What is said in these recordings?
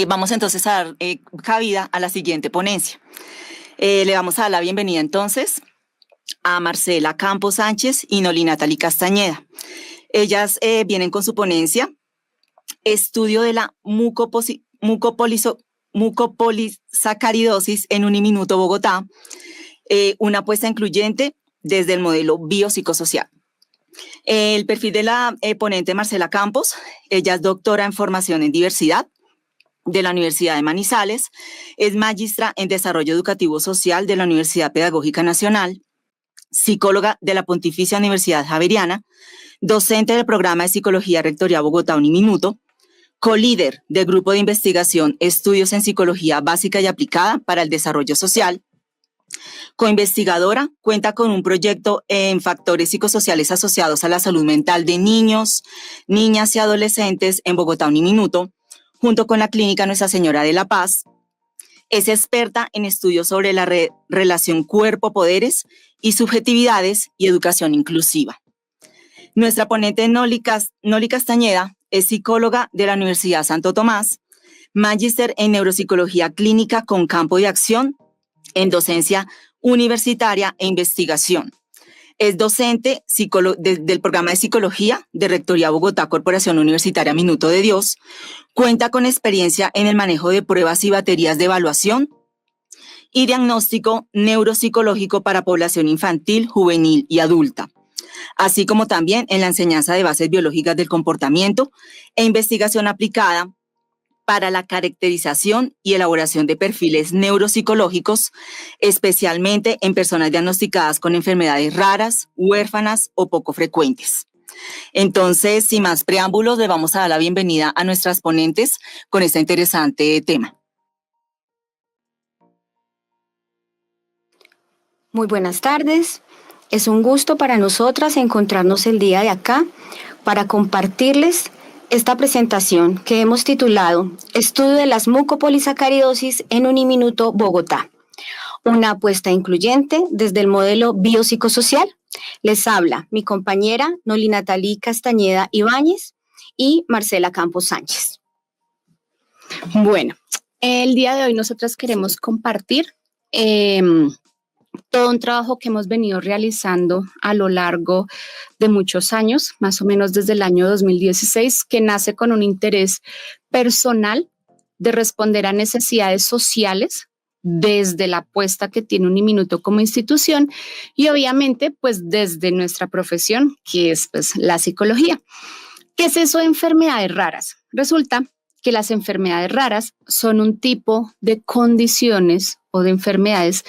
Vamos entonces a dar cabida a la siguiente ponencia. Le vamos a dar la bienvenida entonces a Marcela Campos Sánchez y Noli Natalie Castañeda. Ellas vienen con su ponencia, estudio de la mucopolisacaridosis en Uniminuto, Bogotá, una apuesta incluyente desde el modelo biopsicosocial. El perfil de la ponente Marcela Campos, ella es doctora en formación en diversidad de la Universidad de Manizales, es magistra en desarrollo educativo social de la Universidad Pedagógica Nacional, psicóloga de la Pontificia Universidad Javeriana, docente del programa de psicología rectoría Bogotá Uniminuto, colíder del grupo de investigación Estudios en Psicología Básica y Aplicada para el Desarrollo Social, coinvestigadora, cuenta con un proyecto en factores psicosociales asociados a la salud mental de niños, niñas y adolescentes en Bogotá Uniminuto, junto con la Clínica Nuestra Señora de la Paz. Es experta en estudios sobre la relación cuerpo-poderes y subjetividades y educación inclusiva. Nuestra ponente Noli Castañeda es psicóloga de la Universidad Santo Tomás, magíster en neuropsicología clínica con campo de acción en docencia universitaria e investigación. Es docente del programa de psicología de Rectoría Bogotá Corporación Universitaria Minuto de Dios. Cuenta con experiencia en el manejo de pruebas y baterías de evaluación y diagnóstico neuropsicológico para población infantil, juvenil y adulta, así como también en la enseñanza de bases biológicas del comportamiento e investigación aplicada para la caracterización y elaboración de perfiles neuropsicológicos, especialmente en personas diagnosticadas con enfermedades raras, huérfanas o poco frecuentes. Entonces, sin más preámbulos, le vamos a dar la bienvenida a nuestras ponentes con este interesante tema. Muy buenas tardes. Es un gusto para nosotras encontrarnos el día de acá para compartirles esta presentación que hemos titulado Estudio de las mucopolisacaridosis en Uniminuto, Bogotá. Una apuesta incluyente desde el modelo biopsicosocial. Les habla mi compañera Noli Natalie Castañeda Ibáñez y Marcela Campos Sánchez. Bueno, el día de hoy nosotras queremos compartir todo un trabajo que hemos venido realizando a lo largo de muchos años, más o menos desde el año 2016, que nace con un interés personal de responder a necesidades sociales desde la apuesta que tiene Uniminuto como institución y obviamente pues desde nuestra profesión, que es pues la psicología. ¿Qué es eso de enfermedades raras? Resulta que las enfermedades raras son un tipo de condiciones o de enfermedades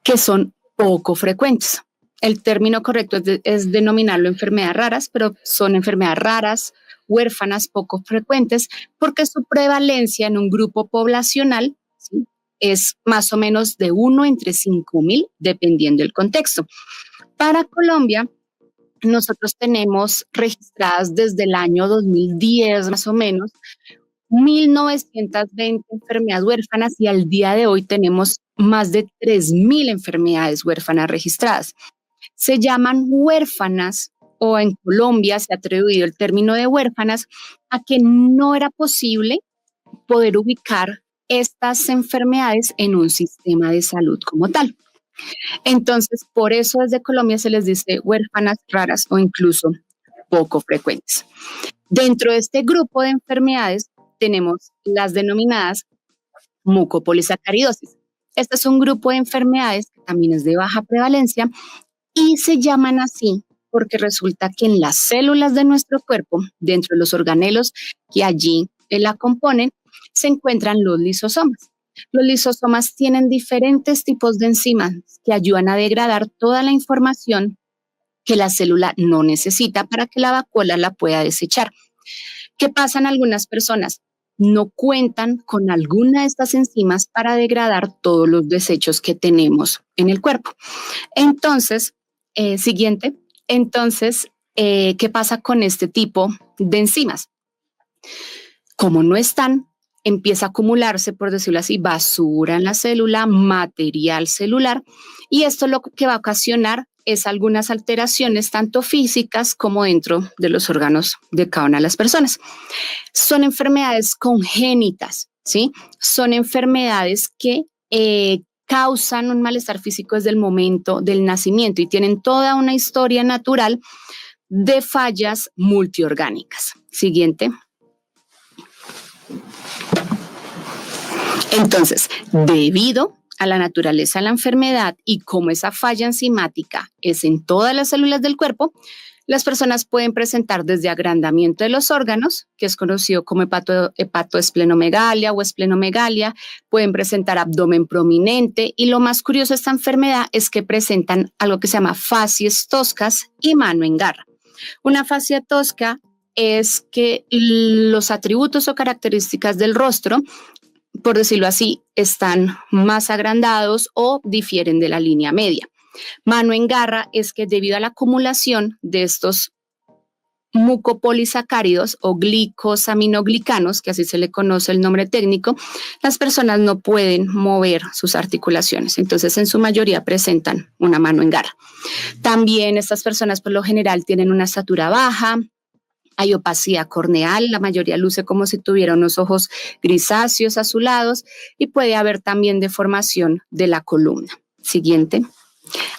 que son poco frecuentes. El término correcto es denominarlo enfermedades raras, pero son enfermedades raras, huérfanas, poco frecuentes, porque su prevalencia en un grupo poblacional, ¿sí?, es más o menos de 1 entre 5.000, dependiendo del contexto. Para Colombia, nosotros tenemos registradas desde el año 2010, más o menos, 1.920 enfermedades huérfanas y al día de hoy tenemos más de 3.000 enfermedades huérfanas registradas. Se llaman huérfanas o en Colombia se ha atribuido el término de huérfanas a que no era posible poder ubicar estas enfermedades en un sistema de salud como tal. Entonces, por eso desde Colombia se les dice huérfanas raras o incluso poco frecuentes. Dentro de este grupo de enfermedades tenemos las denominadas mucopolisacaridosis. Este es un grupo de enfermedades que también es de baja prevalencia y se llaman así porque resulta que en las células de nuestro cuerpo, dentro de los organelos que allí la componen, se encuentran los lisosomas. Los lisosomas tienen diferentes tipos de enzimas que ayudan a degradar toda la información que la célula no necesita para que la vacuola la pueda desechar. ¿Qué pasa en algunas personas? No cuentan con alguna de estas enzimas para degradar todos los desechos que tenemos en el cuerpo. Entonces, ¿qué pasa con este tipo de enzimas? Como no están, empieza a acumularse, por decirlo así, basura en la célula, material celular, y esto lo que va a ocasionar es algunas alteraciones tanto físicas como dentro de los órganos de cada una de las personas. Son enfermedades congénitas, ¿sí? Son enfermedades que causan un malestar físico desde el momento del nacimiento y tienen toda una historia natural de fallas multiorgánicas. Siguiente. Entonces, debido a la naturaleza de la enfermedad y como esa falla enzimática es en todas las células del cuerpo, las personas pueden presentar desde agrandamiento de los órganos, que es conocido como hepatoesplenomegalia o esplenomegalia, pueden presentar abdomen prominente y lo más curioso de esta enfermedad es que presentan algo que se llama facies toscas y mano en garra. Una fascia tosca es que los atributos o características del rostro, por decirlo así, están más agrandados o difieren de la línea media. Mano en garra es que debido a la acumulación de estos mucopolisacáridos o glicosaminoglicanos, que así se le conoce el nombre técnico, las personas no pueden mover sus articulaciones. Entonces, en su mayoría presentan una mano en garra. También estas personas por lo general tienen una estatura baja, hay opacidad corneal, la mayoría luce como si tuviera unos ojos grisáceos, azulados, y puede haber también deformación de la columna. Siguiente.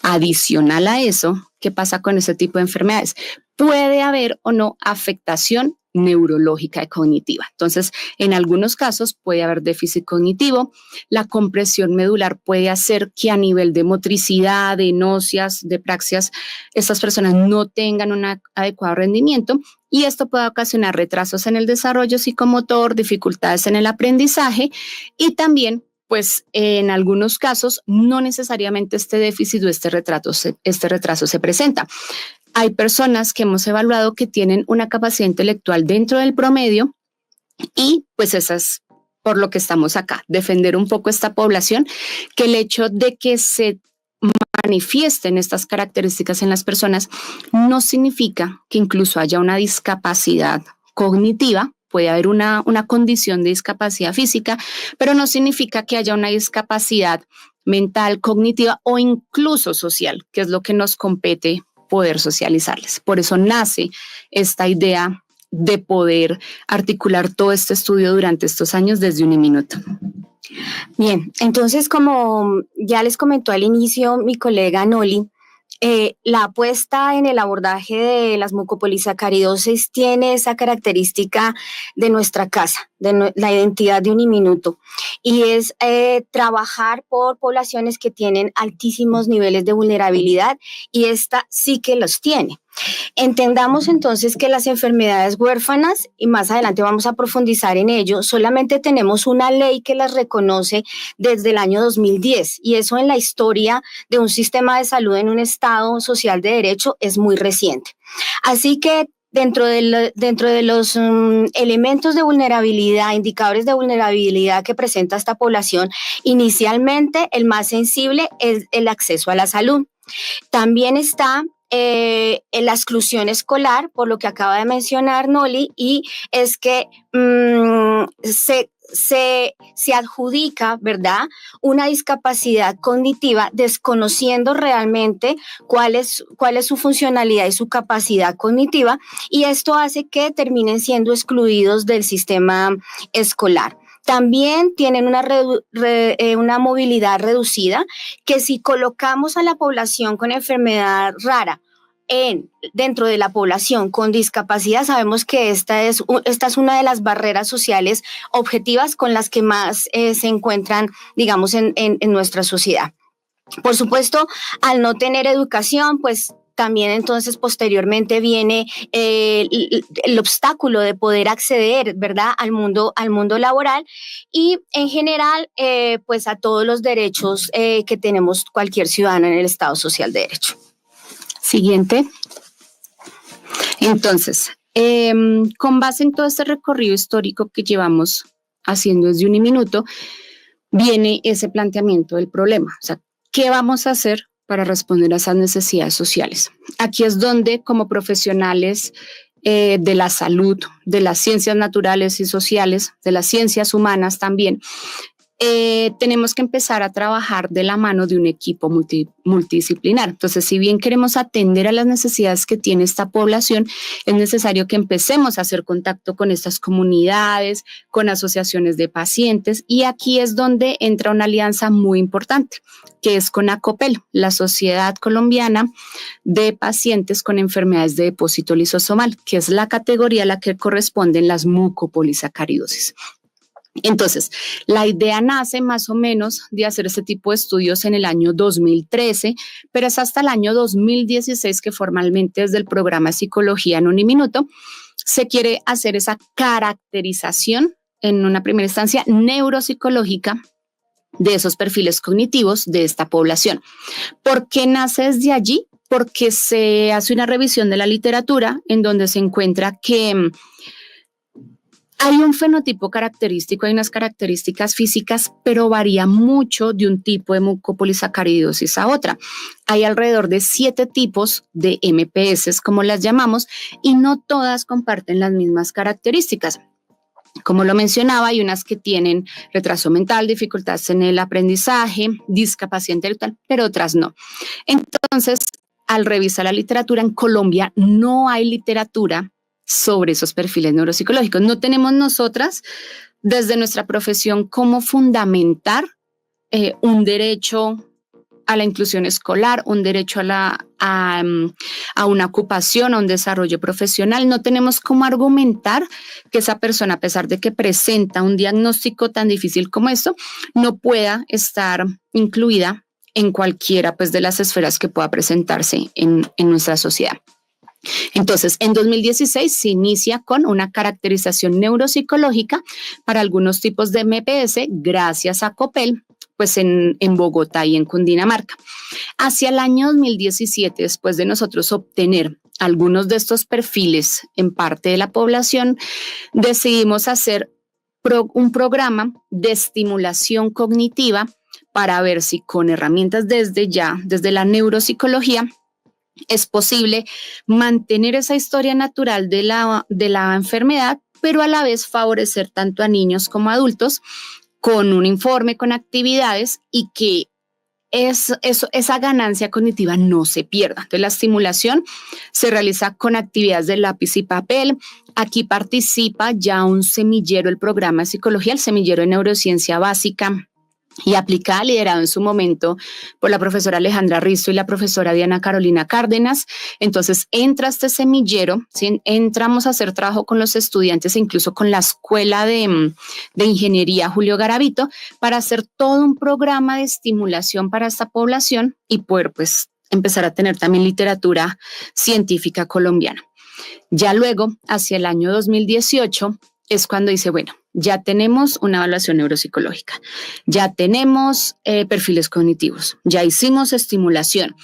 Adicional a eso, ¿qué pasa con ese tipo de enfermedades? Puede haber o no afectación neurológica y cognitiva. Entonces, en algunos casos puede haber déficit cognitivo. La compresión medular puede hacer que a nivel de motricidad, de náuseas, de praxias, estas personas no tengan un adecuado rendimiento y esto puede ocasionar retrasos en el desarrollo psicomotor, dificultades en el aprendizaje y también pues en algunos casos no necesariamente este déficit o este retraso se presenta. Hay personas que hemos evaluado que tienen una capacidad intelectual dentro del promedio y pues esa es por lo que estamos acá, defender un poco esta población, que el hecho de que se manifiesten estas características en las personas no significa que incluso haya una discapacidad cognitiva. Puede haber una condición de discapacidad física, pero no significa que haya una discapacidad mental, cognitiva o incluso social, que es lo que nos compete poder socializarles. Por eso nace esta idea de poder articular todo este estudio durante estos años desde Uniminuto. Bien, entonces como ya les comentó al inicio mi colega Noli, la apuesta en el abordaje de las mucopolisacaridosis tiene esa característica de nuestra casa, de la identidad de Uniminuto, y es trabajar por poblaciones que tienen altísimos niveles de vulnerabilidad y esta sí que los tiene. Entendamos entonces que las enfermedades huérfanas, y más adelante vamos a profundizar en ello, solamente tenemos una ley que las reconoce desde el año 2010 y eso en la historia de un sistema de salud en un Estado social de derecho es muy reciente. Así que dentro de los elementos de vulnerabilidad, indicadores de vulnerabilidad que presenta esta población, inicialmente el más sensible es el acceso a la salud. También está la exclusión escolar, por lo que acaba de mencionar Noli, y es que se adjudica, ¿verdad?, una discapacidad cognitiva desconociendo realmente cuál es su funcionalidad y su capacidad cognitiva, y esto hace que terminen siendo excluidos del sistema escolar. También tienen una movilidad reducida, que si colocamos a la población con enfermedad rara dentro de la población con discapacidad, sabemos que esta es una de las barreras sociales objetivas con las que más se encuentran, digamos, en nuestra sociedad. Por supuesto, al no tener educación, pues también entonces posteriormente viene el obstáculo de poder acceder, ¿verdad?, al mundo laboral y en general pues a todos los derechos que tenemos cualquier ciudadano en el Estado Social de Derecho. Siguiente. Entonces, con base en todo este recorrido histórico que llevamos haciendo desde Uniminuto, viene ese planteamiento del problema. O sea, ¿qué vamos a hacer para responder a esas necesidades sociales? Aquí es donde, como profesionales de la salud, de las ciencias naturales y sociales, de las ciencias humanas también, tenemos que empezar a trabajar de la mano de un equipo multidisciplinar. Entonces, si bien queremos atender a las necesidades que tiene esta población, es necesario que empecemos a hacer contacto con estas comunidades, con asociaciones de pacientes, y aquí es donde entra una alianza muy importante, que es con ACOPEL, la Sociedad Colombiana de Pacientes con Enfermedades de Depósito Lisosomal, que es la categoría a la que corresponden las mucopolisacaridosis. Entonces, la idea nace más o menos de hacer este tipo de estudios en el año 2013, pero es hasta el año 2016 que formalmente desde el programa Psicología en un minuto se quiere hacer esa caracterización en una primera instancia neuropsicológica de esos perfiles cognitivos de esta población. ¿Por qué nace desde allí? Porque se hace una revisión de la literatura en donde se encuentra que hay un fenotipo característico, hay unas características físicas, pero varía mucho de un tipo de mucopolisacaridosis a otra. Hay alrededor de 7 tipos de MPS, como las llamamos, y no todas comparten las mismas características. Como lo mencionaba, hay unas que tienen retraso mental, dificultades en el aprendizaje, discapacidad intelectual, pero otras no. Entonces, al revisar la literatura, en Colombia no hay literatura sobre esos perfiles neuropsicológicos. No tenemos nosotras, desde nuestra profesión, cómo fundamentar un derecho a la inclusión escolar, un derecho a una ocupación, a un desarrollo profesional. No tenemos cómo argumentar que esa persona, a pesar de que presenta un diagnóstico tan difícil como esto, no pueda estar incluida en cualquiera pues, de las esferas que pueda presentarse en nuestra sociedad. Entonces, en 2016 se inicia con una caracterización neuropsicológica para algunos tipos de MPS gracias a COPEL, pues en Bogotá y en Cundinamarca. Hacia el año 2017, después de nosotros obtener algunos de estos perfiles en parte de la población, decidimos hacer un programa de estimulación cognitiva para ver si con herramientas desde la neuropsicología, es posible mantener esa historia natural de la enfermedad, pero a la vez favorecer tanto a niños como a adultos con un informe, con actividades y que esa ganancia cognitiva no se pierda. Entonces, la estimulación se realiza con actividades de lápiz y papel. Aquí participa ya un semillero, el programa de psicología, el semillero de neurociencia básica y aplicada, liderado en su momento por la profesora Alejandra Risto y la profesora Diana Carolina Cárdenas. Entonces entra este semillero, ¿sí? Entramos a hacer trabajo con los estudiantes e incluso con la Escuela de Ingeniería Julio Garavito para hacer todo un programa de estimulación para esta población y poder pues empezar a tener también literatura científica colombiana. Ya luego, hacia el año 2018, es cuando dice, bueno, ya tenemos una evaluación neuropsicológica, ya tenemos perfiles cognitivos, ya hicimos estimulación.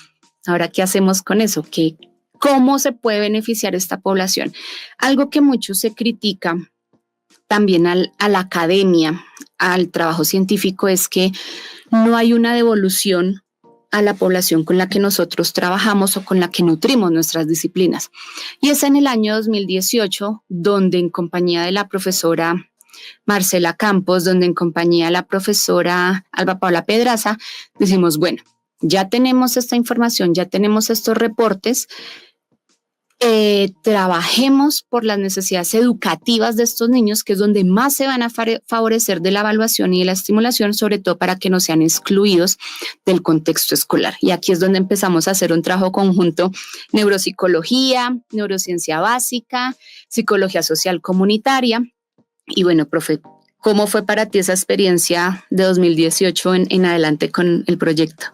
Ahora, ¿qué hacemos con eso? ¿Cómo se puede beneficiar esta población? Algo que mucho se critica también a la academia, al trabajo científico, es que no hay una devolución a la población con la que nosotros trabajamos o con la que nutrimos nuestras disciplinas. Y es en el año 2018 donde en compañía de la profesora Marcela Campos, donde en compañía de la profesora Alba Paula Pedraza, decimos, bueno, ya tenemos esta información, ya tenemos estos reportes, trabajemos por las necesidades educativas de estos niños, que es donde más se van a favorecer de la evaluación y de la estimulación, sobre todo para que no sean excluidos del contexto escolar. Y aquí es donde empezamos a hacer un trabajo conjunto, neuropsicología, neurociencia básica, psicología social comunitaria. Y bueno, profe, ¿cómo fue para ti esa experiencia de 2018 en adelante con el proyecto?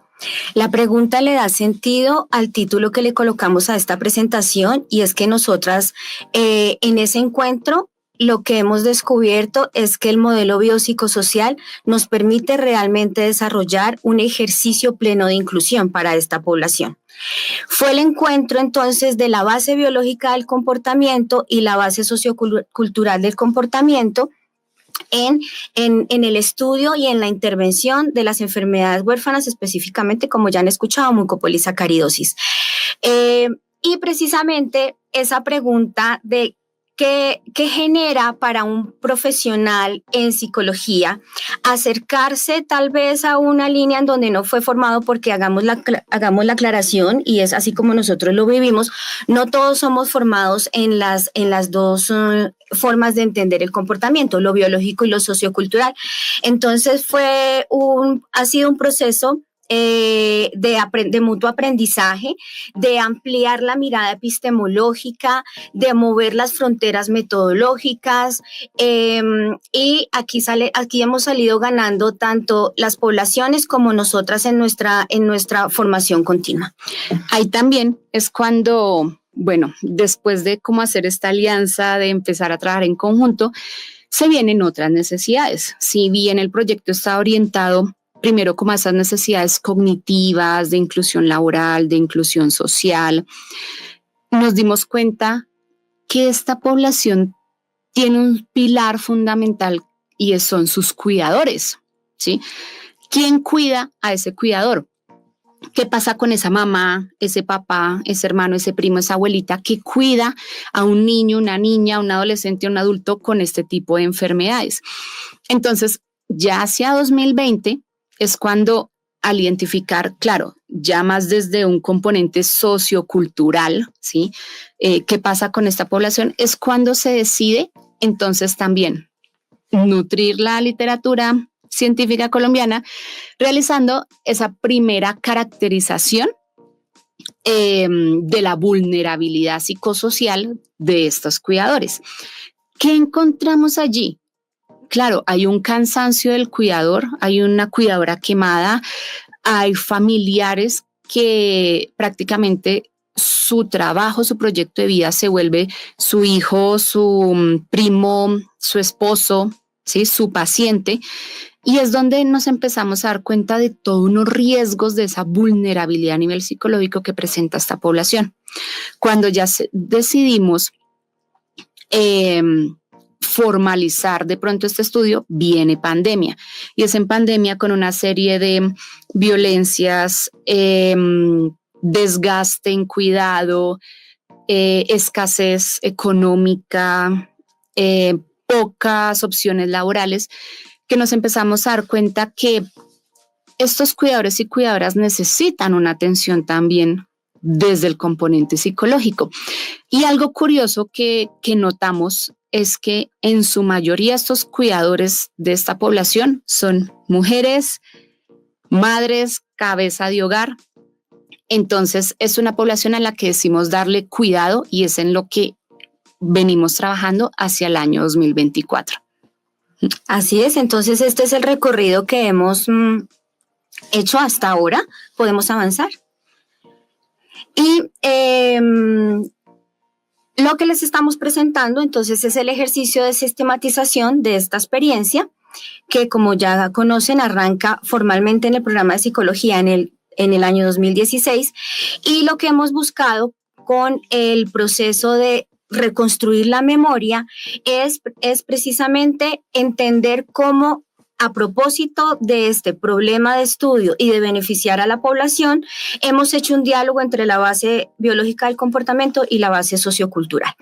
La pregunta le da sentido al título que le colocamos a esta presentación, y es que nosotras en ese encuentro lo que hemos descubierto es que el modelo biopsicosocial nos permite realmente desarrollar un ejercicio pleno de inclusión para esta población. Fue el encuentro entonces de la base biológica del comportamiento y la base sociocultural del comportamiento en el estudio y en la intervención de las enfermedades huérfanas, específicamente, como ya han escuchado, mucopolisacaridosis. Y precisamente esa pregunta de ¿Qué genera para un profesional en psicología acercarse tal vez a una línea en donde no fue formado? Porque hagamos la aclaración, y es así como nosotros lo vivimos, no todos somos formados en las dos formas de entender el comportamiento, lo biológico y lo sociocultural. Entonces ha sido un proceso de mutuo aprendizaje, de ampliar la mirada epistemológica, de mover las fronteras metodológicas, y aquí hemos salido ganando tanto las poblaciones como nosotras en nuestra formación continua. Ahí también es cuando, bueno, después de cómo hacer esta alianza, de empezar a trabajar en conjunto, se vienen otras necesidades. Si bien el proyecto está orientado primero como a esas necesidades cognitivas, de inclusión laboral, de inclusión social, nos dimos cuenta que esta población tiene un pilar fundamental y son sus cuidadores, ¿sí? ¿Quién cuida a ese cuidador? ¿Qué pasa con esa mamá, ese papá, ese hermano, ese primo, esa abuelita que cuida a un niño, una niña, un adolescente, un adulto con este tipo de enfermedades? Entonces, ya hacia 2020 es cuando, al identificar, claro, ya más desde un componente sociocultural, ¿sí? ¿Qué pasa con esta población? Es cuando se decide entonces también nutrir la literatura científica colombiana, realizando esa primera caracterización de la vulnerabilidad psicosocial de estos cuidadores. ¿Qué encontramos allí? Claro, hay un cansancio del cuidador, hay una cuidadora quemada, hay familiares que prácticamente su trabajo, su proyecto de vida se vuelve su hijo, su primo, su esposo, ¿sí? Su paciente. Y es donde nos empezamos a dar cuenta de todos unos riesgos de esa vulnerabilidad a nivel psicológico que presenta esta población. Cuando ya decidimos formalizar de pronto este estudio, viene pandemia. Y es en pandemia con una serie de violencias, desgaste en cuidado, escasez económica, pocas opciones laborales, que nos empezamos a dar cuenta que estos cuidadores y cuidadoras necesitan una atención también desde el componente psicológico. Y algo curioso que notamos es que en su mayoría estos cuidadores de esta población son mujeres, madres, cabeza de hogar. Entonces es una población a la que decimos darle cuidado, y es en lo que venimos trabajando hacia el año 2024. Así es, entonces este es el recorrido que hemos hecho hasta ahora. Podemos avanzar. Y lo que les estamos presentando entonces es el ejercicio de sistematización de esta experiencia, que como ya conocen arranca formalmente en el programa de psicología en el año 2016, y lo que hemos buscado con el proceso de reconstruir la memoria es precisamente entender cómo, a propósito de este problema de estudio y de beneficiar a la población, hemos hecho un diálogo entre la base biológica del comportamiento y la base sociocultural.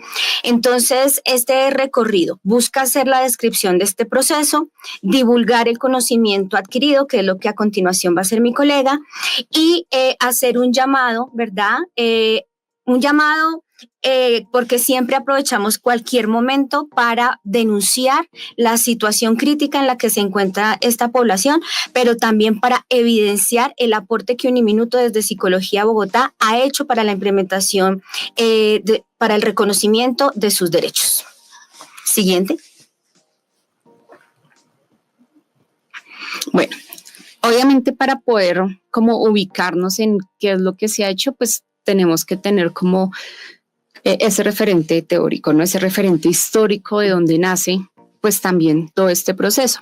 Entonces, este recorrido busca hacer la descripción de este proceso, divulgar el conocimiento adquirido, que es lo que a continuación va a hacer mi colega, y hacer un llamado, ¿verdad? Porque siempre aprovechamos cualquier momento para denunciar la situación crítica en la que se encuentra esta población, pero también para evidenciar el aporte que Uniminuto desde Psicología Bogotá ha hecho para la implementación, para el reconocimiento de sus derechos. Siguiente. Bueno, obviamente para poder como ubicarnos en qué es lo que se ha hecho, pues tenemos que tener como ese referente teórico, ¿no? Ese referente histórico de donde nace, pues también todo este proceso.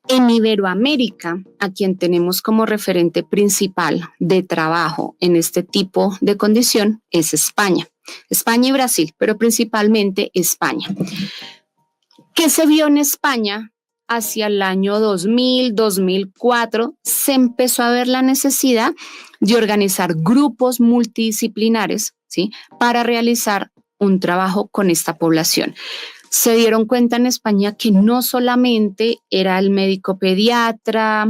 En Iberoamérica, a quien tenemos como referente principal de trabajo en este tipo de condición es España. España y Brasil, pero principalmente España. ¿Qué se vio en España? Hacia el año 2000, 2004, se empezó a ver la necesidad de organizar grupos multidisciplinares, ¿sí? Para realizar un trabajo con esta población. Se dieron cuenta en España que no solamente era el médico pediatra,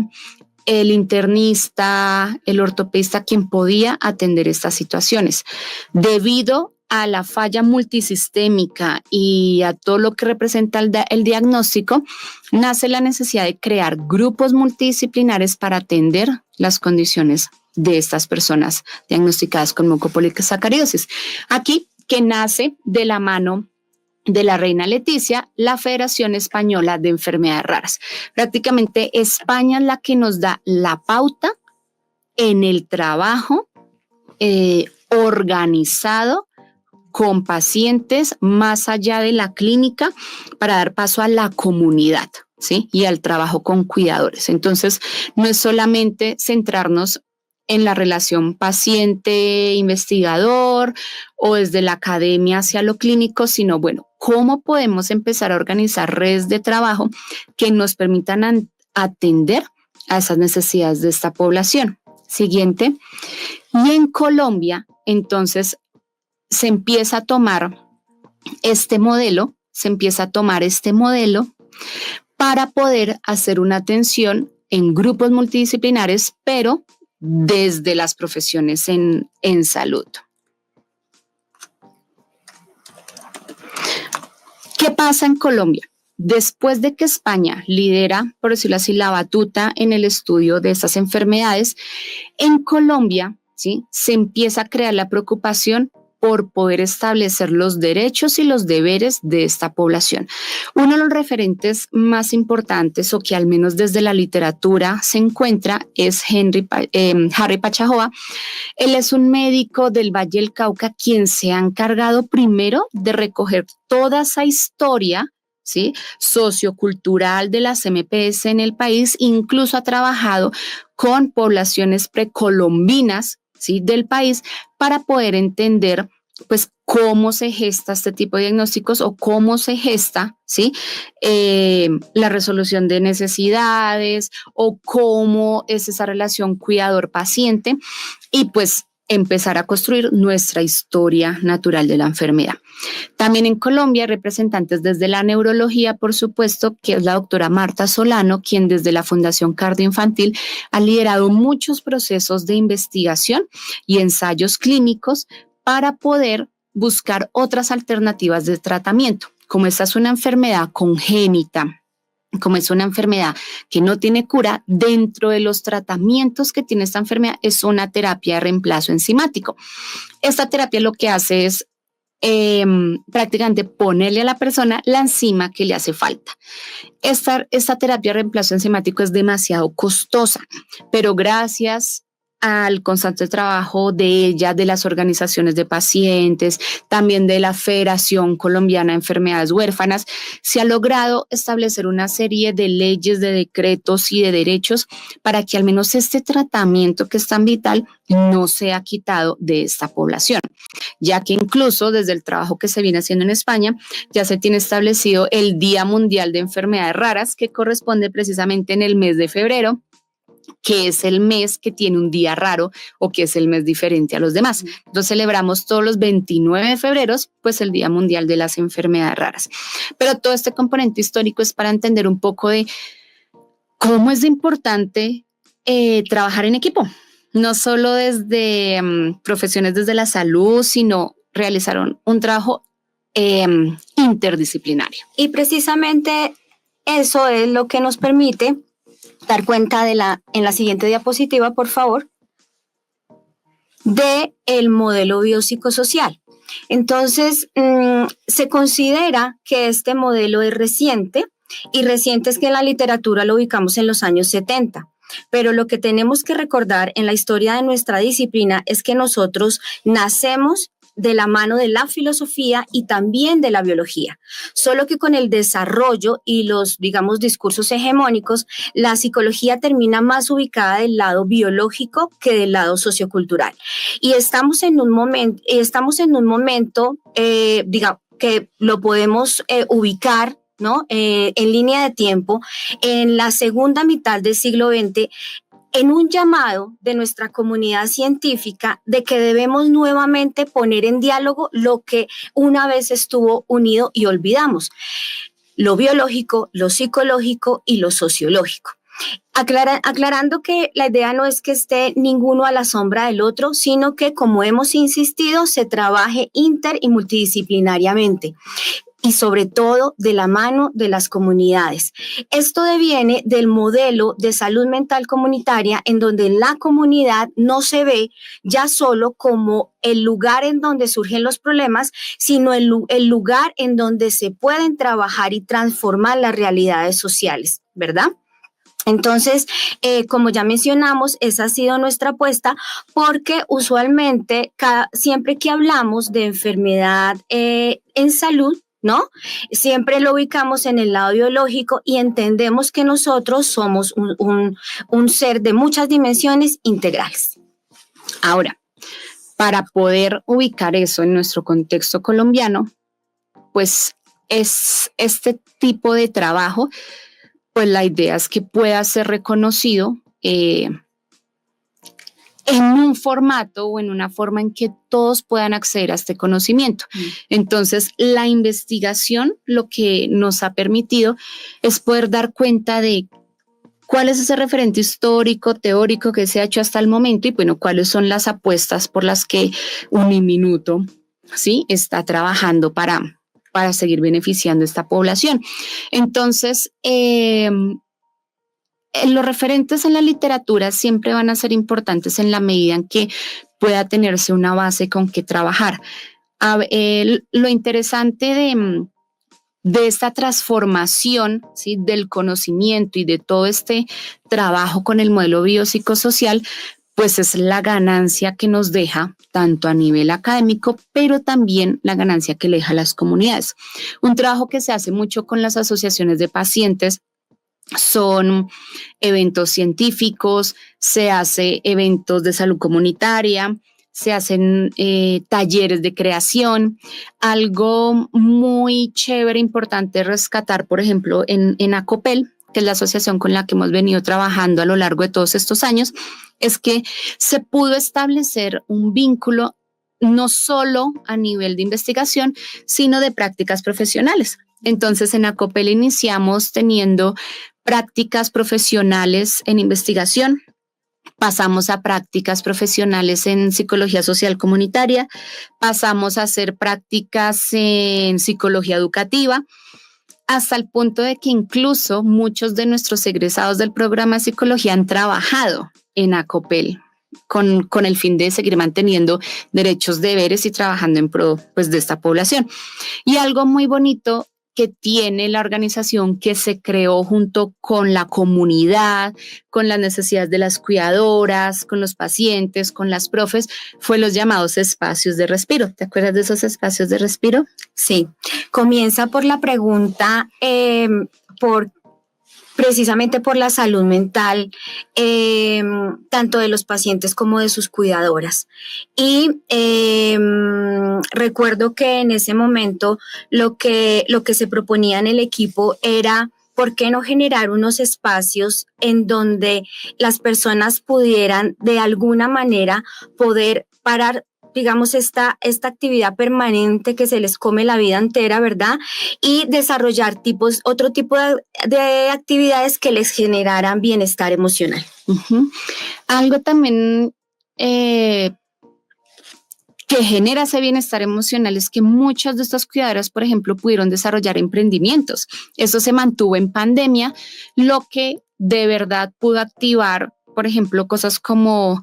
el internista, el ortopedista quien podía atender estas situaciones. Debido a la falla multisistémica y a todo lo que representa el diagnóstico, nace la necesidad de crear grupos multidisciplinares para atender las condiciones de estas personas diagnosticadas con mucopolisacaridosis. Aquí que nace de la mano de la reina Leticia, la Federación Española de Enfermedades Raras. Prácticamente España es la que nos da la pauta en el trabajo organizado con pacientes más allá de la clínica para dar paso a la comunidad, ¿sí? Y al trabajo con cuidadores. Entonces, no es solamente centrarnos en la relación paciente-investigador o desde la academia hacia lo clínico, sino, bueno, ¿cómo podemos empezar a organizar redes de trabajo que nos permitan atender a esas necesidades de esta población? Siguiente. Y en Colombia, entonces, se empieza a tomar este modelo para poder hacer una atención en grupos multidisciplinares, pero desde las profesiones en salud. ¿Qué pasa en Colombia? Después de que España lidera, por decirlo así, la batuta en el estudio de estas enfermedades, en Colombia, ¿sí?, se empieza a crear la preocupación por poder establecer los derechos y los deberes de esta población. Uno de los referentes más importantes, o que al menos desde la literatura se encuentra, es Harry Pachajoa. Él es un médico del Valle del Cauca quien se ha encargado primero de recoger toda esa historia, ¿sí?, sociocultural de las MPS en el país. Incluso ha trabajado con poblaciones precolombinas, ¿sí?, del país, para poder entender, pues, cómo se gesta este tipo de diagnósticos o cómo se gesta, ¿sí?, la resolución de necesidades o cómo es esa relación cuidador-paciente, y pues empezar a construir nuestra historia natural de la enfermedad. También en Colombia, representantes desde la neurología, por supuesto, que es la doctora Marta Solano, quien desde la Fundación Cardioinfantil ha liderado muchos procesos de investigación y ensayos clínicos para poder buscar otras alternativas de tratamiento. Como esta es una enfermedad congénita, como es una enfermedad que no tiene cura, dentro de los tratamientos que tiene esta enfermedad es una terapia de reemplazo enzimático. Esta terapia lo que hace es prácticamente ponerle a la persona la enzima que le hace falta. Esta terapia de reemplazo enzimático es demasiado costosa, pero gracias al constante trabajo de ella, de las organizaciones de pacientes, también de la Federación Colombiana de Enfermedades Huérfanas, se ha logrado establecer una serie de leyes, de decretos y de derechos para que al menos este tratamiento, que es tan vital, no sea quitado de esta población, ya que incluso desde el trabajo que se viene haciendo en España ya se tiene establecido el Día Mundial de Enfermedades Raras, que corresponde precisamente en el mes de febrero, que es el mes que tiene un día raro o que es el mes diferente a los demás. Entonces celebramos todos los 29 de febrero, pues el Día Mundial de las Enfermedades Raras. Pero todo este componente histórico es para entender un poco de cómo es de importante trabajar en equipo, no solo desde profesiones desde la salud, sino realizar un trabajo interdisciplinario. Y precisamente eso es lo que nos permite dar cuenta en la siguiente diapositiva, por favor, de el modelo biopsicosocial. Entonces, se considera que este modelo es reciente, y reciente es que en la literatura lo ubicamos en los años 70. Pero lo que tenemos que recordar en la historia de nuestra disciplina es que nosotros nacemos de la mano de la filosofía y también de la biología. Solo que con el desarrollo y los, digamos, discursos hegemónicos, la psicología termina más ubicada del lado biológico que del lado sociocultural. Y estamos en un momento, digamos, que lo podemos ubicar, ¿no?, en línea de tiempo, en la segunda mitad del siglo XX, en un llamado de nuestra comunidad científica de que debemos nuevamente poner en diálogo lo que una vez estuvo unido y olvidamos: lo biológico, lo psicológico y lo sociológico. Aclarando que la idea no es que esté ninguno a la sombra del otro, sino que, como hemos insistido, se trabaje inter y multidisciplinariamente, y sobre todo de la mano de las comunidades. Esto deviene del modelo de salud mental comunitaria, en donde la comunidad no se ve ya solo como el lugar en donde surgen los problemas, sino el lugar en donde se pueden trabajar y transformar las realidades sociales, ¿verdad? Entonces, como ya mencionamos, esa ha sido nuestra apuesta, porque usualmente siempre que hablamos de enfermedad en salud, ¿no? Siempre lo ubicamos en el lado biológico y entendemos que nosotros somos un ser de muchas dimensiones integrales. Ahora, para poder ubicar eso en nuestro contexto colombiano, pues es este tipo de trabajo, pues la idea es que pueda ser reconocido en un formato o en una forma en que todos puedan acceder a este conocimiento. Entonces, la investigación lo que nos ha permitido es poder dar cuenta de cuál es ese referente histórico, teórico que se ha hecho hasta el momento, y bueno, cuáles son las apuestas por las que Uniminuto, ¿sí?, está trabajando para seguir beneficiando a esta población. Entonces, los referentes en la literatura siempre van a ser importantes en la medida en que pueda tenerse una base con que trabajar. Lo interesante de esta transformación, ¿sí?, del conocimiento y de todo este trabajo con el modelo biopsicosocial, pues es la ganancia que nos deja tanto a nivel académico, pero también la ganancia que le deja a las comunidades. Un trabajo que se hace mucho con las asociaciones de pacientes son eventos científicos, se hace eventos de salud comunitaria, se hacen talleres de creación. Algo muy chévere, importante rescatar, por ejemplo, en ACOPEL, que es la asociación con la que hemos venido trabajando a lo largo de todos estos años, es que se pudo establecer un vínculo no solo a nivel de investigación, sino de prácticas profesionales. Entonces, en ACOPEL iniciamos teniendo prácticas profesionales en investigación, pasamos a prácticas profesionales en psicología social comunitaria, pasamos a hacer prácticas en psicología educativa, hasta el punto de que incluso muchos de nuestros egresados del programa de psicología han trabajado en ACOPEL con el fin de seguir manteniendo derechos, deberes y trabajando en pro, pues, de esta población. Y algo muy bonito que tiene la organización, que se creó junto con la comunidad, con las necesidades de las cuidadoras, con los pacientes, con las profes, fue los llamados espacios de respiro. ¿Te acuerdas de esos espacios de respiro? Sí, comienza por la pregunta, precisamente por la salud mental, tanto de los pacientes como de sus cuidadoras. Y recuerdo que en ese momento lo que se proponía en el equipo era: ¿por qué no generar unos espacios en donde las personas pudieran de alguna manera poder parar, digamos, esta actividad permanente que se les come la vida entera, ¿verdad? Y desarrollar otro tipo de actividades que les generaran bienestar emocional. Uh-huh. Algo también que genera ese bienestar emocional es que muchas de estas cuidadoras, por ejemplo, pudieron desarrollar emprendimientos. Eso se mantuvo en pandemia, lo que de verdad pudo activar, por ejemplo, cosas como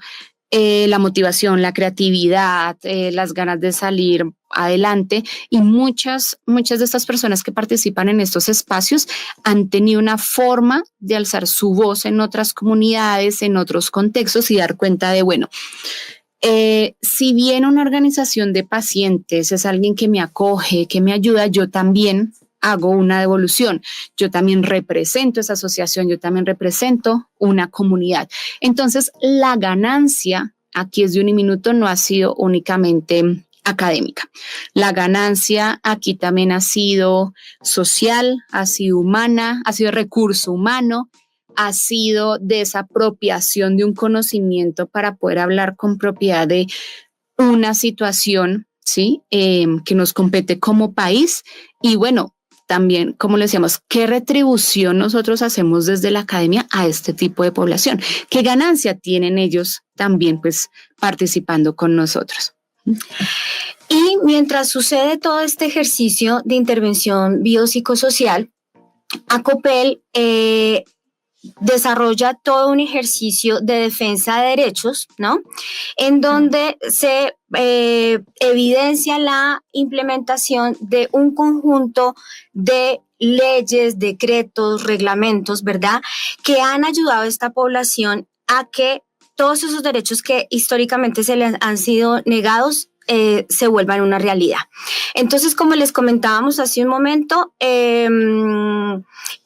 la motivación, la creatividad, las ganas de salir adelante, y muchas de estas personas que participan en estos espacios han tenido una forma de alzar su voz en otras comunidades, en otros contextos, y dar cuenta de, bueno, si bien una organización de pacientes es alguien que me acoge, que me ayuda, yo también hago una devolución. Yo también represento esa asociación, yo también represento una comunidad. Entonces, la ganancia aquí es de Uniminuto, no ha sido únicamente académica. La ganancia aquí también ha sido social, ha sido humana, ha sido recurso humano, ha sido de esa apropiación de un conocimiento para poder hablar con propiedad de una situación, ¿sí? Que nos compete como país. Y bueno, también, como le decíamos, ¿qué retribución nosotros hacemos desde la academia a este tipo de población? ¿Qué ganancia tienen ellos también, pues, participando con nosotros? Y mientras sucede todo este ejercicio de intervención biopsicosocial, ACOPEL desarrolla todo un ejercicio de defensa de derechos, ¿no? En donde se evidencia la implementación de un conjunto de leyes, decretos, reglamentos, ¿verdad? Que han ayudado a esta población a que todos esos derechos que históricamente se les han sido negados se vuelvan una realidad. Entonces, como les comentábamos hace un momento,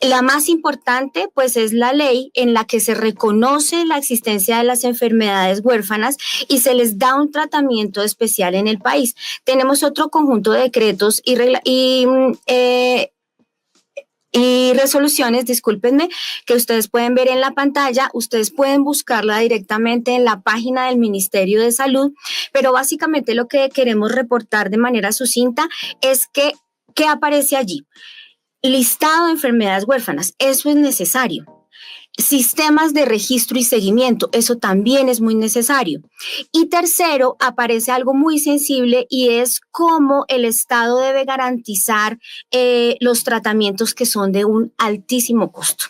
la más importante pues es la ley en la que se reconoce la existencia de las enfermedades huérfanas y se les da un tratamiento especial en el país. Tenemos otro conjunto de decretos y resoluciones, discúlpenme, que ustedes pueden ver en la pantalla. Ustedes pueden buscarla directamente en la página del Ministerio de Salud, pero básicamente lo que queremos reportar de manera sucinta es que ¿qué aparece allí? Listado de enfermedades huérfanas, eso es necesario. Sistemas de registro y seguimiento, eso también es muy necesario. Y tercero, aparece algo muy sensible y es cómo el Estado debe garantizar los tratamientos que son de un altísimo costo.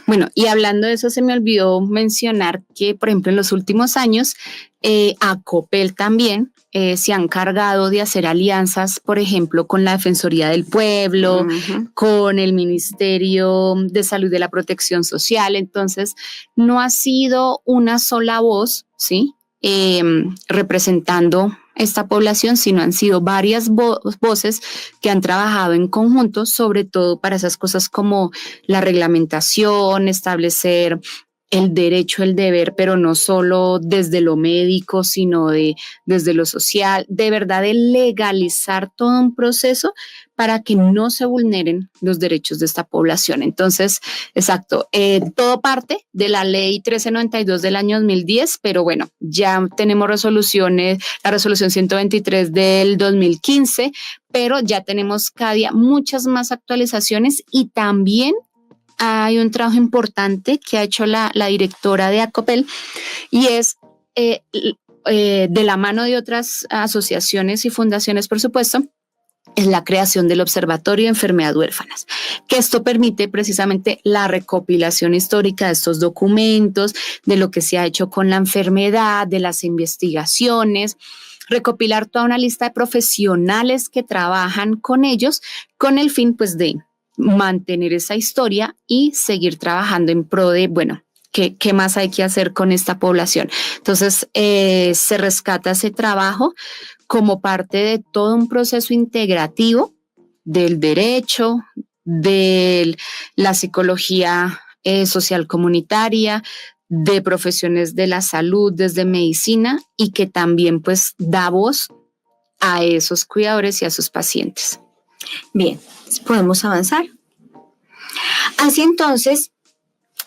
Bueno, y hablando de eso, se me olvidó mencionar que, por ejemplo, en los últimos años, ACOPEL también se ha encargado de hacer alianzas, por ejemplo, con la Defensoría del Pueblo, con el Ministerio de Salud y de la Protección Social. Entonces, no ha sido una sola voz, ¿sí? Representando esta población, sino han sido varias voces que han trabajado en conjunto, sobre todo para esas cosas como la reglamentación, establecer el derecho, el deber, pero no solo desde lo médico, sino desde lo social, de verdad de legalizar todo un proceso para que no se vulneren los derechos de esta población. Entonces, exacto, todo parte de la ley 1392 del año 2010, pero bueno, ya tenemos resoluciones, la resolución 123 del 2015, pero ya tenemos cada día muchas más actualizaciones y también hay un trabajo importante que ha hecho la directora de ACOPEL y es de la mano de otras asociaciones y fundaciones, por supuesto, es la creación del Observatorio de Enfermedades Huérfanas, que esto permite precisamente la recopilación histórica de estos documentos, de lo que se ha hecho con la enfermedad, de las investigaciones, recopilar toda una lista de profesionales que trabajan con ellos con el fin pues de mantener esa historia y seguir trabajando en pro de, bueno, ¿qué más hay que hacer con esta población? Entonces, se rescata ese trabajo como parte de todo un proceso integrativo del derecho, de la psicología social comunitaria, de profesiones de la salud, desde medicina, y que también pues da voz a esos cuidadores y a sus pacientes. Bien, podemos avanzar. Así entonces,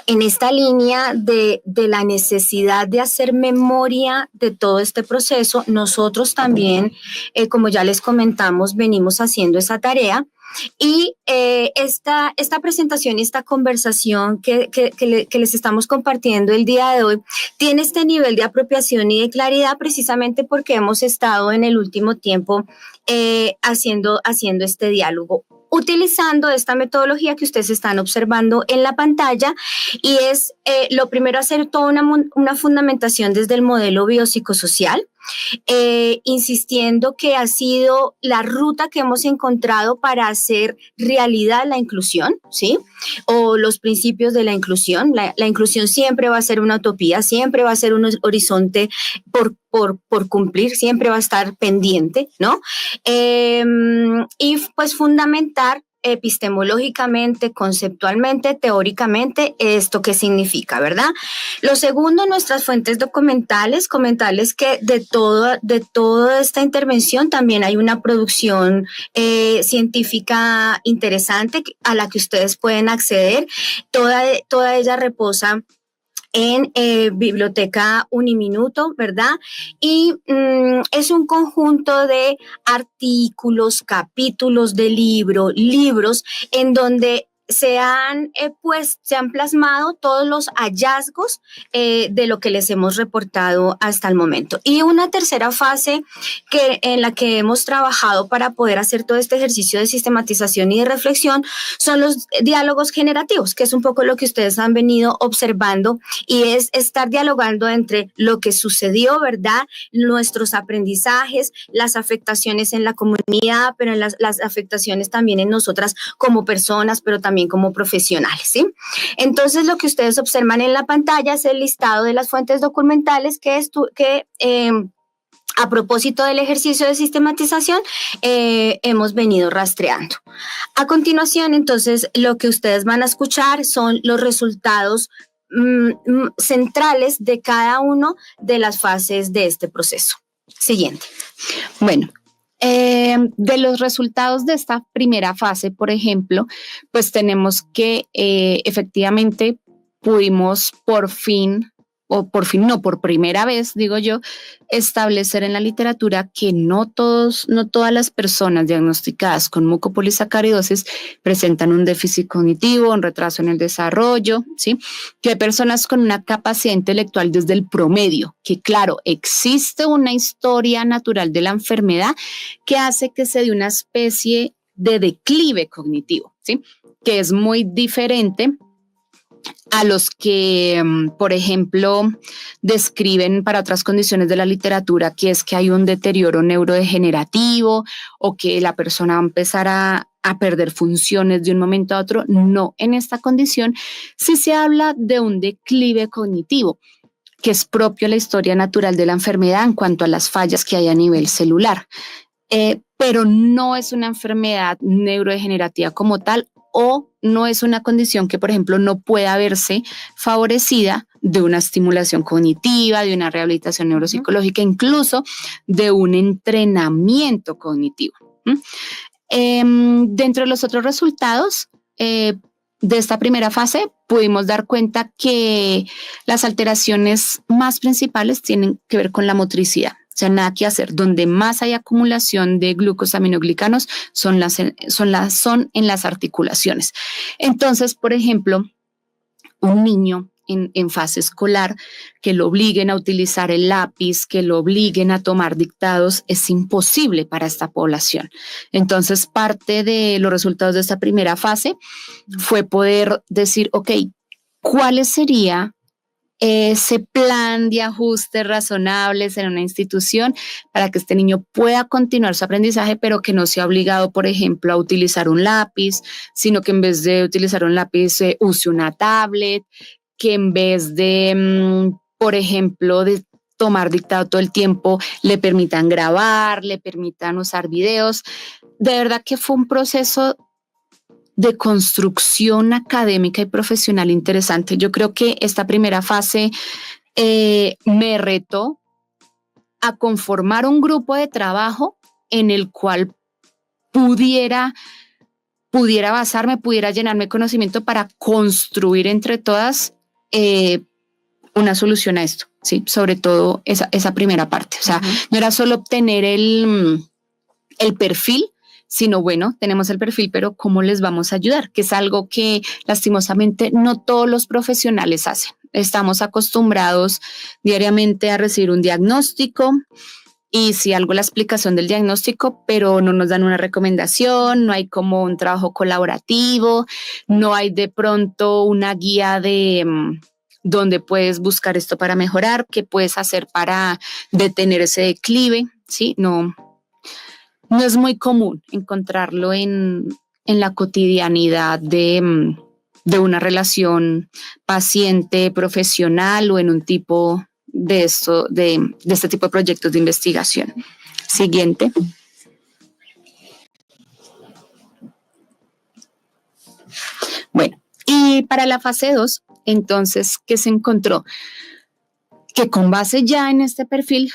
en esta línea de la necesidad de hacer memoria de todo este proceso, nosotros también, como ya les comentamos, venimos haciendo esa tarea. Y esta presentación y esta conversación que les estamos compartiendo el día de hoy tiene este nivel de apropiación y de claridad precisamente porque hemos estado en el último tiempo haciendo este diálogo, utilizando esta metodología que ustedes están observando en la pantalla, y es lo primero hacer toda una fundamentación desde el modelo biopsicosocial, insistiendo que ha sido la ruta que hemos encontrado para hacer realidad la inclusión, ¿sí? O los principios de la inclusión. La inclusión siempre va a ser una utopía, siempre va a ser un horizonte por cumplir, siempre va a estar pendiente, ¿no? Y pues fundamentar epistemológicamente, conceptualmente, teóricamente, esto qué significa, ¿verdad? Lo segundo, nuestras fuentes documentales, que de toda esta intervención también hay una producción científica interesante a la que ustedes pueden acceder. Toda ella reposa en Biblioteca Uniminuto, ¿verdad? Y es un conjunto de artículos, capítulos de libros en donde se han plasmado todos los hallazgos de lo que les hemos reportado hasta el momento. Y una tercera fase en la que hemos trabajado para poder hacer todo este ejercicio de sistematización y de reflexión son los diálogos generativos, que es un poco lo que ustedes han venido observando, y es estar dialogando entre lo que sucedió, ¿verdad? Nuestros aprendizajes, las afectaciones en la comunidad, pero en las afectaciones también en nosotras como personas, pero también como profesionales, ¿sí? Entonces, lo que ustedes observan en la pantalla es el listado de las fuentes documentales que a propósito del ejercicio de sistematización, hemos venido rastreando. A continuación, entonces, lo que ustedes van a escuchar son los resultados centrales de cada una de las fases de este proceso. Siguiente. Bueno, de los resultados de esta primera fase, por ejemplo, pues tenemos que efectivamente pudimos por primera vez, digo yo, establecer en la literatura que no todas las personas diagnosticadas con mucopolisacaridosis presentan un déficit cognitivo, un retraso en el desarrollo, ¿sí? Que hay personas con una capacidad intelectual desde el promedio, que claro, existe una historia natural de la enfermedad que hace que se dé una especie de declive cognitivo, ¿sí? Que es muy diferente a los que, por ejemplo, describen para otras condiciones de la literatura, que es que hay un deterioro neurodegenerativo o que la persona va a empezar a perder funciones de un momento a otro. No, en esta condición sí se habla de un declive cognitivo, que es propio de la historia natural de la enfermedad en cuanto a las fallas que hay a nivel celular. Pero no es una enfermedad neurodegenerativa como tal, o no es una condición que, por ejemplo, no pueda verse favorecida de una estimulación cognitiva, de una rehabilitación neuropsicológica, incluso de un entrenamiento cognitivo. Dentro de los otros resultados de esta primera fase, pudimos dar cuenta que las alteraciones más principales tienen que ver con la motricidad. O sea, nada que hacer. Donde más hay acumulación de glucosaminoglicanos son en las articulaciones. Entonces, por ejemplo, un niño en fase escolar que lo obliguen a utilizar el lápiz, que lo obliguen a tomar dictados, es imposible para esta población. Entonces, parte de los resultados de esta primera fase fue poder decir, ok, ¿cuál sería ese plan de ajustes razonables en una institución para que este niño pueda continuar su aprendizaje, pero que no sea obligado, por ejemplo, a utilizar un lápiz, sino que en vez de utilizar un lápiz use una tablet, que en vez de, por ejemplo, de tomar dictado todo el tiempo, le permitan grabar, le permitan usar videos? De verdad que fue un proceso de construcción académica y profesional interesante. Yo creo que esta primera fase me retó a conformar un grupo de trabajo en el cual pudiera basarme, pudiera llenarme de conocimiento para construir entre todas una solución a esto, ¿sí? Sobre todo esa primera parte. O sea, no era solo obtener el perfil, sino bueno, tenemos el perfil, pero ¿cómo les vamos a ayudar? Que es algo que lastimosamente no todos los profesionales hacen. Estamos acostumbrados diariamente a recibir un diagnóstico y si algo la explicación del diagnóstico, pero no nos dan una recomendación, no hay como un trabajo colaborativo, no hay de pronto una guía de dónde puedes buscar esto para mejorar, qué puedes hacer para detener ese declive, ¿sí? No es muy común encontrarlo en la cotidianidad de una relación paciente-profesional o en un tipo de este tipo de proyectos de investigación. Siguiente. Bueno, y para la fase 2, entonces, ¿qué se encontró? Que con base ya en este perfil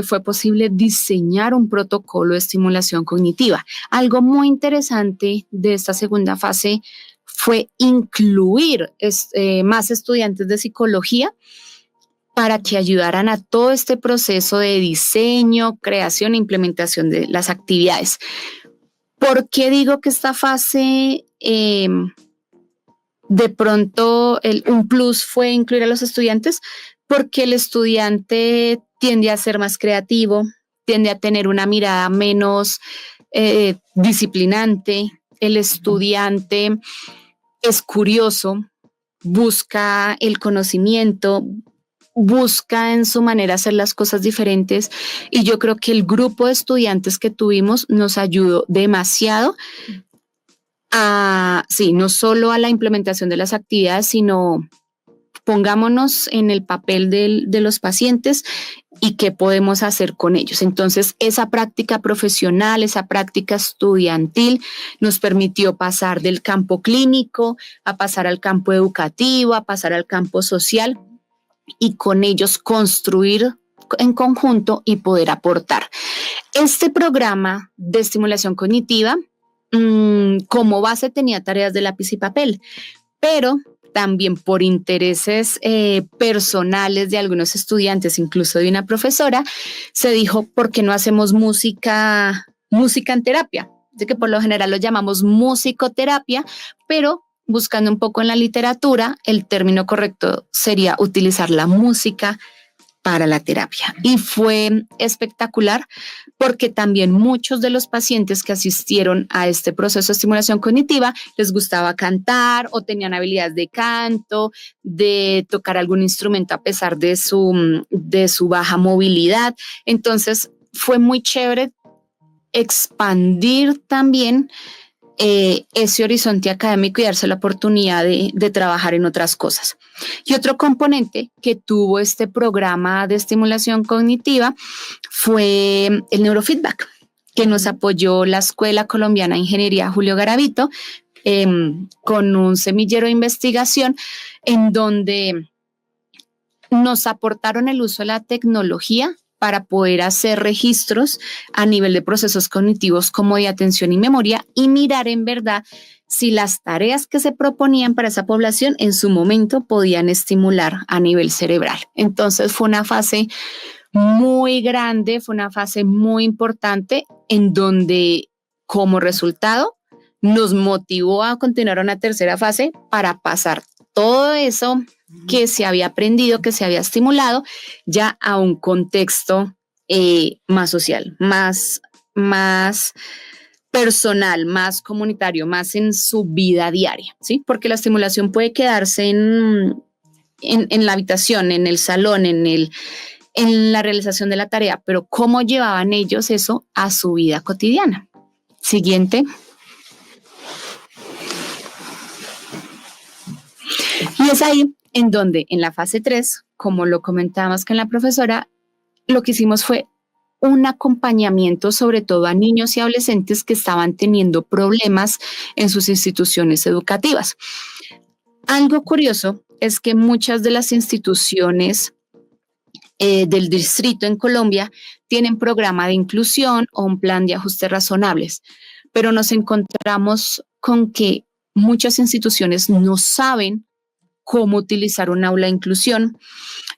fue posible diseñar un protocolo de estimulación cognitiva. Algo muy interesante de esta segunda fase fue incluir más estudiantes de psicología para que ayudaran a todo este proceso de diseño, creación e implementación de las actividades. ¿Por qué digo que esta fase de pronto un plus fue incluir a los estudiantes? Porque el estudiante tiende a ser más creativo, tiende a tener una mirada menos disciplinante. El estudiante es curioso, busca el conocimiento, busca en su manera hacer las cosas diferentes, y yo creo que el grupo de estudiantes que tuvimos nos ayudó demasiado no solo a la implementación de las actividades, sino pongámonos en el papel de los pacientes y qué podemos hacer con ellos. Entonces, esa práctica profesional, esa práctica estudiantil nos permitió pasar del campo clínico a pasar al campo educativo, a pasar al campo social, y con ellos construir en conjunto y poder aportar. Este programa de estimulación cognitiva, como base tenía tareas de lápiz y papel, pero también por intereses personales de algunos estudiantes, incluso de una profesora, se dijo, ¿por qué no hacemos música en terapia? De que por lo general lo llamamos musicoterapia, pero buscando un poco en la literatura, el término correcto sería utilizar la música para la terapia. Y fue espectacular porque también muchos de los pacientes que asistieron a este proceso de estimulación cognitiva les gustaba cantar o tenían habilidades de canto, de tocar algún instrumento a pesar de su baja movilidad. Entonces fue muy chévere expandir también ese horizonte académico y darse la oportunidad de trabajar en otras cosas. Y otro componente que tuvo este programa de estimulación cognitiva fue el neurofeedback, que nos apoyó la Escuela Colombiana de Ingeniería Julio Garavito con un semillero de investigación en donde nos aportaron el uso de la tecnología para poder hacer registros a nivel de procesos cognitivos como de atención y memoria, y mirar en verdad si las tareas que se proponían para esa población en su momento podían estimular a nivel cerebral. Entonces fue una fase muy grande, fue una fase muy importante en donde como resultado nos motivó a continuar una tercera fase para pasar todo eso que se había aprendido, que se había estimulado, ya a un contexto más social, más personal, más comunitario, más en su vida diaria, ¿sí? Porque la estimulación puede quedarse en la habitación, en el salón, en la realización de la tarea, pero ¿cómo llevaban ellos eso a su vida cotidiana? Siguiente. Y es ahí en donde en la fase 3, como lo comentábamos con la profesora, lo que hicimos fue un acompañamiento sobre todo a niños y adolescentes que estaban teniendo problemas en sus instituciones educativas. Algo curioso es que muchas de las instituciones del distrito en Colombia tienen programa de inclusión o un plan de ajustes razonables, pero nos encontramos con que muchas instituciones no saben cómo utilizar un aula de inclusión,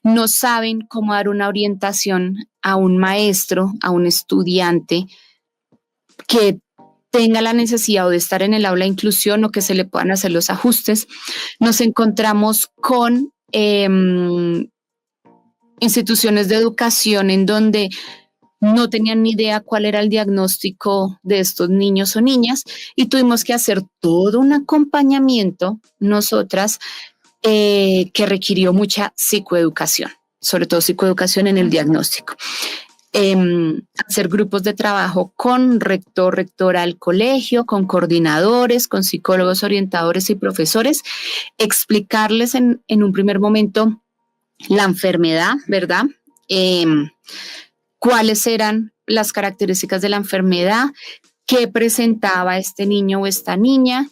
no saben cómo dar una orientación a un maestro, a un estudiante que tenga la necesidad de estar en el aula de inclusión o que se le puedan hacer los ajustes. Nos encontramos con instituciones de educación en donde no tenían ni idea cuál era el diagnóstico de estos niños o niñas, y tuvimos que hacer todo un acompañamiento nosotras que requirió mucha psicoeducación, sobre todo psicoeducación en el diagnóstico. Hacer grupos de trabajo con rectora del colegio, con coordinadores, con psicólogos orientadores y profesores, explicarles en un primer momento la enfermedad, ¿verdad? Cuáles eran las características de la enfermedad, qué presentaba este niño o esta niña,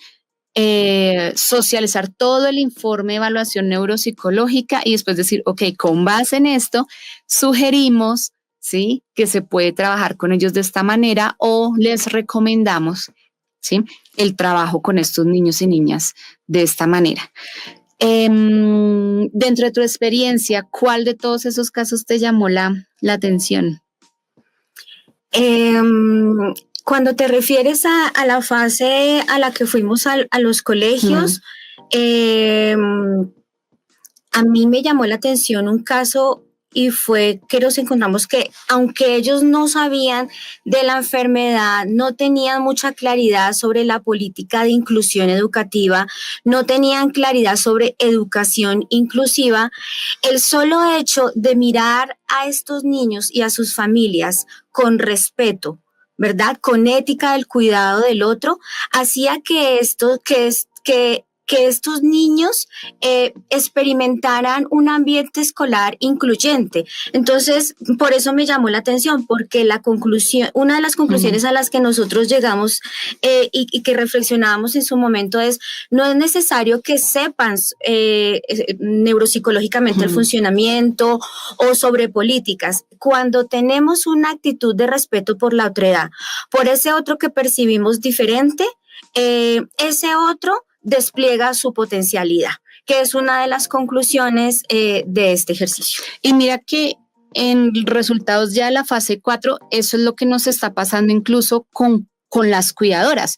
socializar todo el informe de evaluación neuropsicológica y después decir, ok, con base en esto, sugerimos, ¿sí?, que se puede trabajar con ellos de esta manera o les recomendamos, ¿sí?, el trabajo con estos niños y niñas de esta manera. Dentro de tu experiencia, ¿cuál de todos esos casos te llamó la atención? Cuando te refieres a la fase a la que fuimos a los colegios, a mí me llamó la atención un caso y fue que nos encontramos que aunque ellos no sabían de la enfermedad, no tenían mucha claridad sobre la política de inclusión educativa, no tenían claridad sobre educación inclusiva, el solo hecho de mirar a estos niños y a sus familias con respeto, ¿verdad?, con ética del cuidado del otro, hacía que estos niños experimentaran un ambiente escolar incluyente. Entonces, por eso me llamó la atención, porque una de las conclusiones a las que nosotros llegamos y que reflexionábamos en su momento es, no es necesario que sepan neuropsicológicamente el funcionamiento o sobre políticas. Cuando tenemos una actitud de respeto por la otredad, por ese otro que percibimos diferente, ese otro despliega su potencialidad, que es una de las conclusiones de este ejercicio. Y mira que en resultados ya de la fase 4, eso es lo que nos está pasando incluso con las cuidadoras.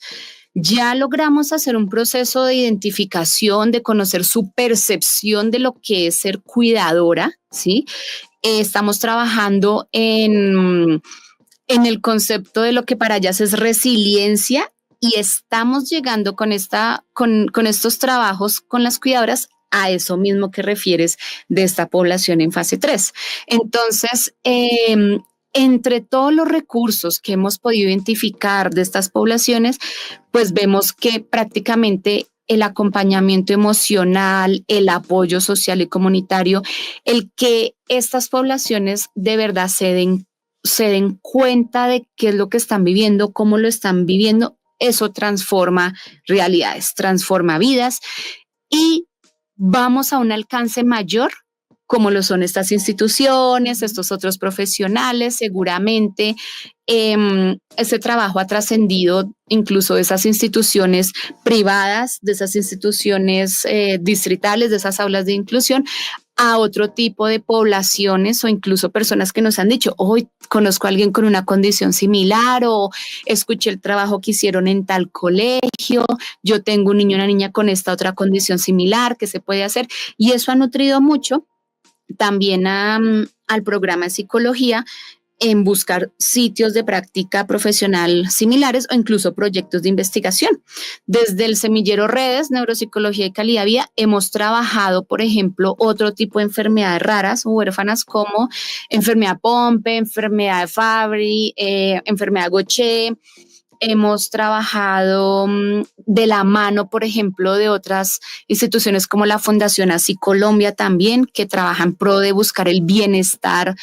Ya logramos hacer un proceso de identificación, de conocer su percepción de lo que es ser cuidadora, ¿sí? Estamos trabajando en el concepto de lo que para ellas es resiliencia y estamos llegando con estos trabajos con las cuidadoras a eso mismo que refieres de esta población en fase 3. Entonces, entre todos los recursos que hemos podido identificar de estas poblaciones, pues vemos que prácticamente el acompañamiento emocional, el apoyo social y comunitario, el que estas poblaciones de verdad se den cuenta de qué es lo que están viviendo, cómo lo están viviendo, eso transforma realidades, transforma vidas y vamos a un alcance mayor, como lo son estas instituciones, estos otros profesionales. Seguramente este trabajo ha trascendido incluso de esas instituciones privadas, de esas instituciones distritales, de esas aulas de inclusión, a otro tipo de poblaciones o incluso personas que nos han dicho, hoy conozco a alguien con una condición similar o escuché el trabajo que hicieron en tal colegio, yo tengo un niño o una niña con esta otra condición similar, ¿qué se puede hacer? Y eso ha nutrido mucho también al programa de psicología en buscar sitios de práctica profesional similares o incluso proyectos de investigación. Desde el semillero Redes, Neuropsicología y Calidad de Vida, hemos trabajado, por ejemplo, otro tipo de enfermedades raras o huérfanas como enfermedad Pompe, enfermedad de Fabry, enfermedad Gaucher. Hemos trabajado de la mano, por ejemplo, de otras instituciones como la Fundación Así Colombia también, que trabaja en pro de buscar el bienestar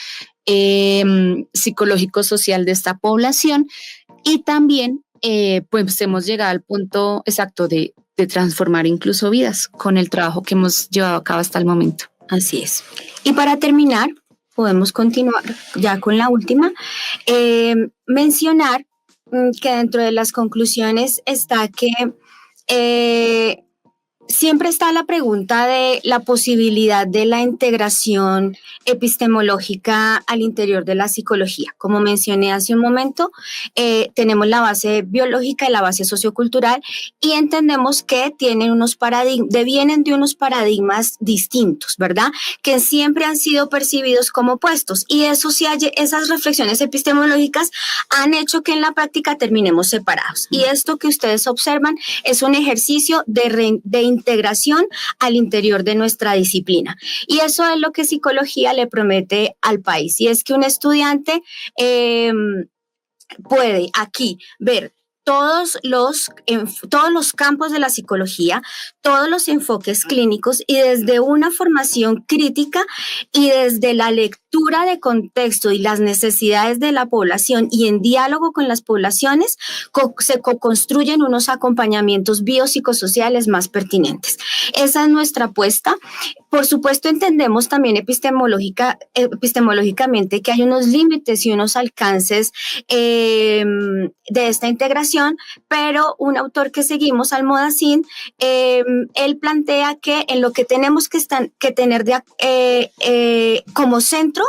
psicológico social de esta población y también pues hemos llegado al punto exacto de transformar incluso vidas con el trabajo que hemos llevado a cabo hasta el momento. Así es. Y para terminar, podemos continuar ya con la última, mencionar que dentro de las conclusiones está que siempre está la pregunta de la posibilidad de la integración epistemológica al interior de la psicología. Como mencioné hace un momento, tenemos la base biológica y la base sociocultural y entendemos que vienen de unos paradigmas distintos, ¿verdad? Que siempre han sido percibidos como opuestos y esas reflexiones epistemológicas han hecho que en la práctica terminemos separados. Y esto que ustedes observan es un ejercicio de integración al interior de nuestra disciplina. Y eso es lo que psicología le promete al país. Y es que un estudiante puede aquí ver todos los campos de la psicología, todos los enfoques clínicos y desde una formación crítica y desde la lectura de contexto y las necesidades de la población y en diálogo con las poblaciones se construyen unos acompañamientos biopsicosociales más pertinentes. Esa es nuestra apuesta. Por supuesto, entendemos también epistemológicamente que hay unos límites y unos alcances de esta integración, pero un autor que seguimos, Almodacín, él plantea que en lo que tenemos que tener como centro,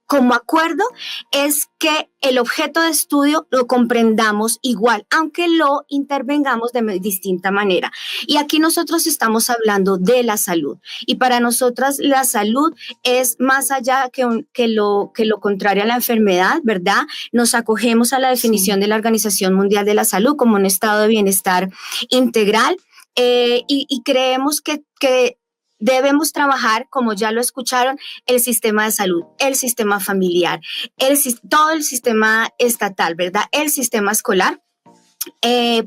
como acuerdo, es que el objeto de estudio lo comprendamos igual, aunque lo intervengamos de distinta manera. Y aquí nosotros estamos hablando de la salud. Y para nosotras la salud es más allá que lo contrario a la enfermedad, ¿verdad? Nos acogemos a la definición de la Organización Mundial de la Salud como un estado de bienestar integral y creemos que debemos trabajar, como ya lo escucharon, el sistema de salud, el sistema familiar, todo el sistema estatal, ¿verdad? El sistema escolar,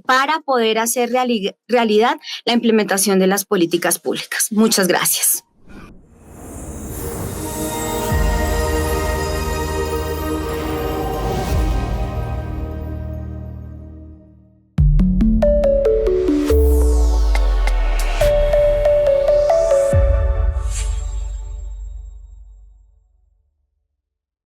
para poder hacer realidad la implementación de las políticas públicas. Muchas gracias.